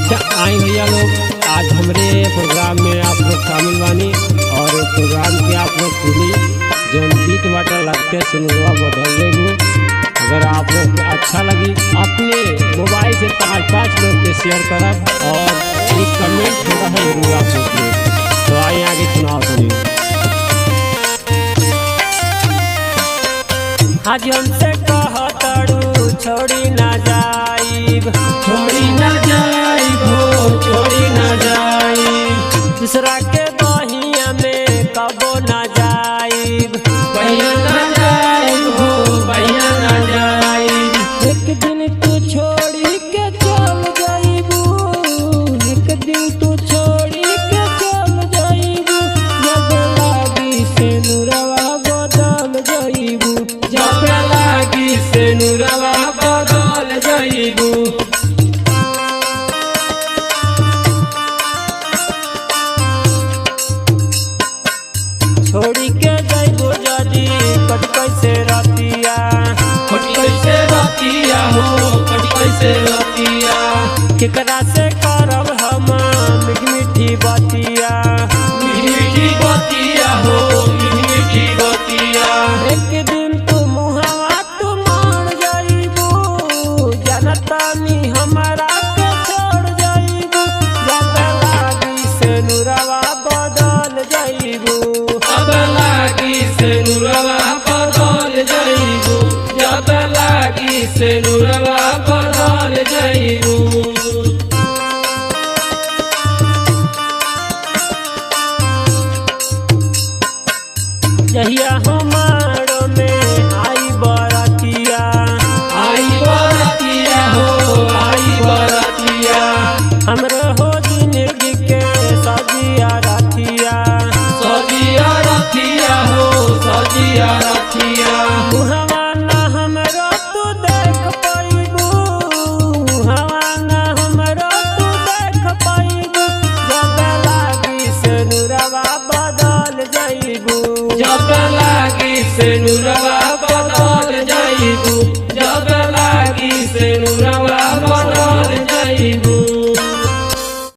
अच्छा आए भैया लोग, आज हमारे प्रोग्राम में आप लोग शामिल बानी और प्रोग्राम के आप लोग सुनी जो बीट वाटर लगते सुनवा बदल गई। अगर आप लोग को अच्छा लगी अपने मोबाइल से 5-5 लोग के शेयर करब और एक कमेंट थोड़ा सा जरूर आप लोग। तो आइए आगे चुनाव सुनिए। आज हमसे कहतड़ू छोड़ी ना जाइब, छोड़ी ना जाइब हो, छोड़ी ना जाइब। दूसरा के बहिया में कबो ना जाइब, भैया ना जाइब हो, भैया ना जाइब। एक दिन तू छोड़ी के चल जाइबू, एक दिन तू छोड़ी के चल जाइबू। जब लागी से नुरवा बदल जाइबू, जब लागी से नुरवा बदल जाइबू। छोड़ी के जाइबू जदी कट कैसे रतिया, कट कैसे रतिया हो, कट कैसे रतिया। केकरा से करब हम मीठी मीठी बतिया, मीठी मीठी बतिया हो, मीठी मीठी बतिया। एक दिन तू मुहवा तू मान जाइबू, जनतानी हमारा के छोड़ जाइबू। जब लागी से नुरवा बदल जाइबू, जब लागी से नुरवा बदल जाइबू, जब लागी से नुरवा बदल जाइबू। जहिया हमारो में आई बरतिया, आई बरतिया हो, आई बरतिया। हमरो हो जिंदगी के सजिया रतिया, सजिया रतिया हो, सजिया रतिया। मुहवा ना हमरो तू देख पाइबू, मुहवा ना हमरो तू देख पाइबू। जब लागी से नुरवा बदल जाइबू, जब लागी से नुरवा